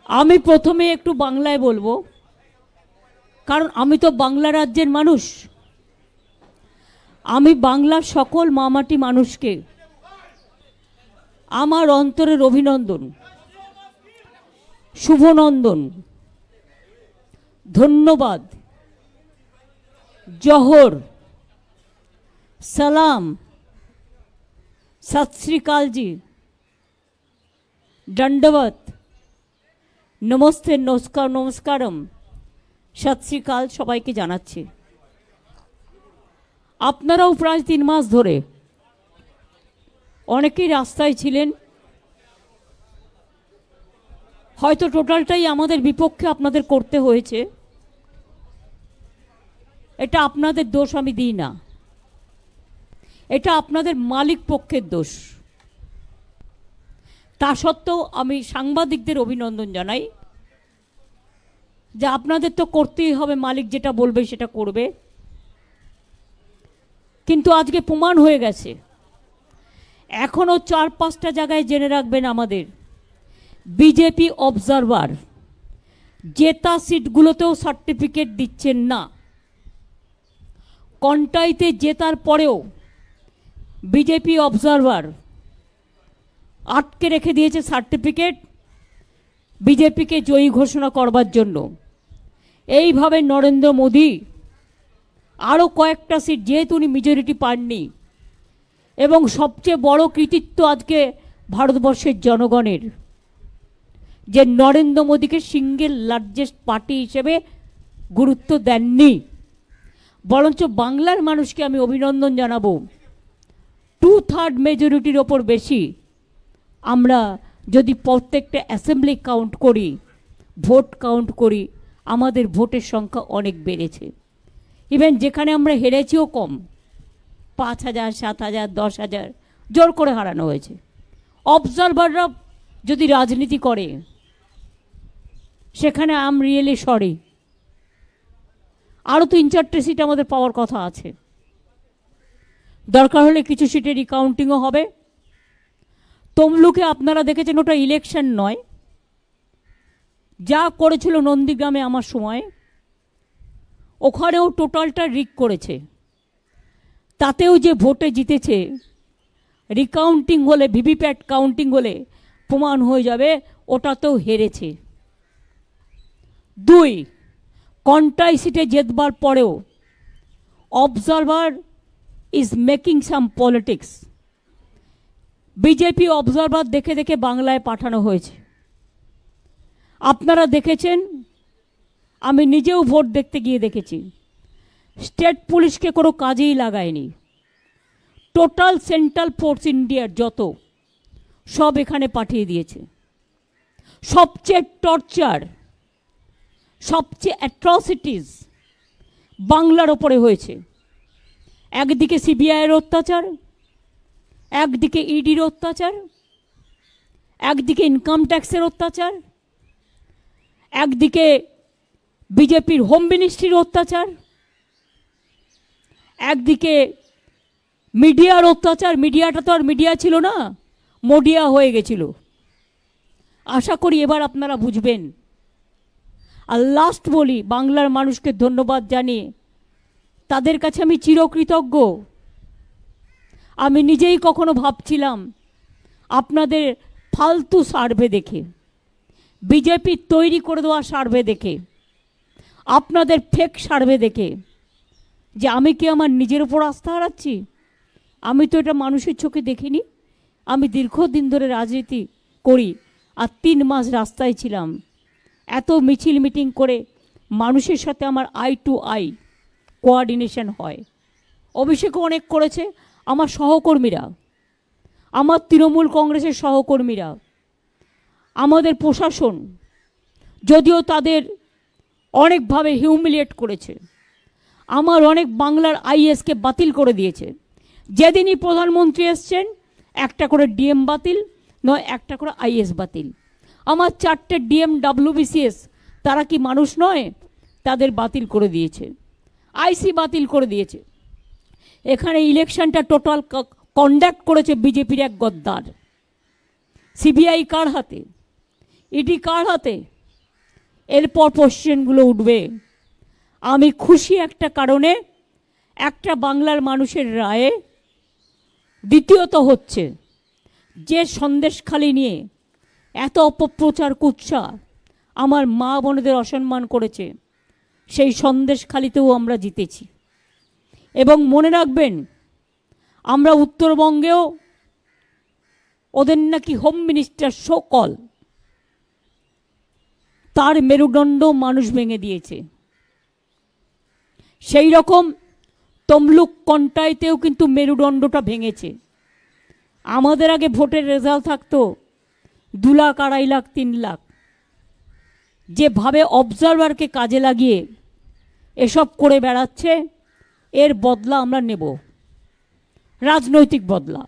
আমি প্রথমে একটু বাংলায় বলবো, কারণ আমি তো বাংলা রাজ্যের মানুষ। আমি বাংলার সকল মামাটি মানুষকে আমার অন্তরের অভিনন্দন, শুভনন্দন, ধন্যবাদ, জোহর, সালাম, সত শ্রী আকাল জি, দণ্ডবত, নমস্তে, নমস্কার, নমস্কারম, সত শ্রী আকাল সবাইকে জানাচ্ছি। আপনারাও প্রায় 3 মাস ধরে অনেকেই রাস্তায় ছিলেন, হয়তো টোটালটাই আমাদের বিপক্ষে আপনাদের করতে হয়েছে। এটা আপনাদের দোষ আমি দিই না, এটা আপনাদের মালিক পক্ষের দোষ। তা সত্ত্বেও আমি সাংবাদিকদের অভিনন্দন জানাই যে আপনাদের তো করতেই হবে, মালিক যেটা বলবে সেটা করবে। কিন্তু আজকে প্রমাণ হয়ে গেছে, এখনও 4-5টা জায়গায় জেনে রাখবেন, আমাদের বিজেপি অবজারভার জেতা সিটগুলোতেও সার্টিফিকেট দিচ্ছেন না। কন্টাইতে জেতার পরেও বিজেপি অবজারভার আটকে রেখে দিয়েছে সার্টিফিকেট বিজেপিকে জয়ী ঘোষণা করবার জন্য। এইভাবে নরেন্দ্র মোদী আরও কয়েকটা সিট, যেহেতু উনি মেজরিটি পাননি, এবং সবচেয়ে বড় কৃতিত্ব আজকে ভারতবর্ষের জনগণের, যে নরেন্দ্র মোদীকে সিঙ্গেল লার্জেস্ট পার্টি হিসেবে গুরুত্ব দেননি, বরঞ্চ বাংলার মানুষকে আমি অভিনন্দন জানাবো। 2/3 মেজরিটির ওপর বেশি আমরা যদি প্রত্যেকটা অ্যাসেম্বলি কাউন্ট করি, ভোট কাউন্ট করি, আমাদের ভোটের সংখ্যা অনেক বেড়েছে। ইভেন যেখানে আমরা হেরেছিও কম, 5,000, 7,000, 10,000 জোর করে হারানো হয়েছে। অবজারভাররা যদি রাজনীতি করে, সেখানে আই এম রিয়েলি সরি। আরও 3-4টে সিট আমাদের পাওয়ার কথা আছে। দরকার হলে কিছু সিটে রিকাউন্টিংও হবে। তমলুকে আপনারা দেখেছেন, ওটা ইলেকশন নয়, যা করেছিল নন্দীগ্রামে আমার সময়, ওখানেও টোটালটা রিক করেছে। তাতেও যে ভোটে জিতেছে, রিকাউন্টিং হলে, ভিভিপ্যাট কাউন্টিং হলে প্রমাণ হয়ে যাবে ওটাতেও হেরেছে। 2, কন্টাই সিটে জেতবার পরেও observer is making some politics. BJP observer দেখে দেখে বাংলায় পাঠানো হয়েছে। আপনারা দেখেছেন, আমি নিজেও ভোট দেখতে গিয়ে দেখেছি, স্টেট পুলিশকে কোনো কাজেই লাগায়নি। টোটাল সেন্ট্রাল ফোর্স ইন্ডিয়ার যত, সব এখানে পাঠিয়ে দিয়েছে। সবচেয়ে টর্চার, সবচেয়ে অ্যাট্রসিটিস বাংলার ওপরে হয়েছে। একদিকে সিবিআইয়ের অত্যাচার, একদিকে ইডির অত্যাচার, একদিকে ইনকাম ট্যাক্সের অত্যাচার, একদিকে বিজেপির হোম মিনিস্ট্রির অত্যাচার, একদিকে মিডিয়ার অত্যাচার। মিডিয়াটা তো আর মিডিয়া ছিল না, মোডিয়া হয়ে গেছিল। আশা করি এবার আপনারা বুঝবেন। আর লাস্ট বলি, বাংলার মানুষকে ধন্যবাদ জানিয়ে তাদের কাছে আমি চিরকৃতজ্ঞ। আমি নিজেই কখনো ভাবছিলাম, আপনাদের ফালতু সার্ভে দেখে, বিজেপি তৈরি করে দেওয়া সার্ভে দেখে, আপনাদের ফেক সার্ভে দেখে, যে আমি কি আমার নিজের উপর আস্থা হারাচ্ছি? আমি তো এটা মানুষের চোখে দেখিনি। আমি দীর্ঘদিন ধরে রাজনীতি করি, আর 3 মাস রাস্তায় ছিলাম। এত মিছিল মিটিং করে মানুষের সাথে আমার আই টু আই কোঅর্ডিনেশন হয়। অভিষেকও অনেক করেছে, আমার সহকর্মীরা, আমার তৃণমূল কংগ্রেসের সহকর্মীরা, আমাদের প্রশাসন, যদিও তাদের অনেকভাবে হিউমিলিয়েট করেছে। আমার অনেক বাংলার আইএসকে বাতিল করে দিয়েছে। যেদিনই প্রধানমন্ত্রী এসছেন, একটা করে ডিএম বাতিল, নয় একটা করে আইএস বাতিল। আমার 4টে ডিএম WBCS, তারা কি মানুষ নয়? তাদের বাতিল করে দিয়েছে, আইসি বাতিল করে দিয়েছে। এখানে ইলেকশনটা টোটাল কন্ডাক্ট করেছে বিজেপির এক গদ্দার। সিবিআই কার হাতে? ইডি কার হাতে? এরপর কোশ্চেনগুলো উঠবে। আমি খুশি একটা কারণে, একটা বাংলার মানুষের রায়ে। দ্বিতীয়ত হচ্ছে যে সন্দেশখালি নিয়ে এত অপপ্রচার কুৎসা আমার মা বোনেদের অসম্মান করেছে, সেই সন্দেশখালিতেও আমরা জিতেছি। এবং মনে রাখবেন, আমরা উত্তরবঙ্গেও ওদের নাকি হোম মিনিস্টার সকল, তার মেরুদণ্ড মানুষ ভেঙে দিয়েছে। সেই রকম তমলুক কন্টাইতেও কিন্তু মেরুদণ্ডটা ভেঙেছে। আমাদের আগে ভোটের রেজাল্ট থাকতো 2 লাখ, 2.5 লাখ, 3 লাখ। যেভাবে অবজারভারকে কাজে লাগিয়ে এসব করে বেড়াচ্ছে, এর বদলা আমরা নেব, রাজনৈতিক বদলা।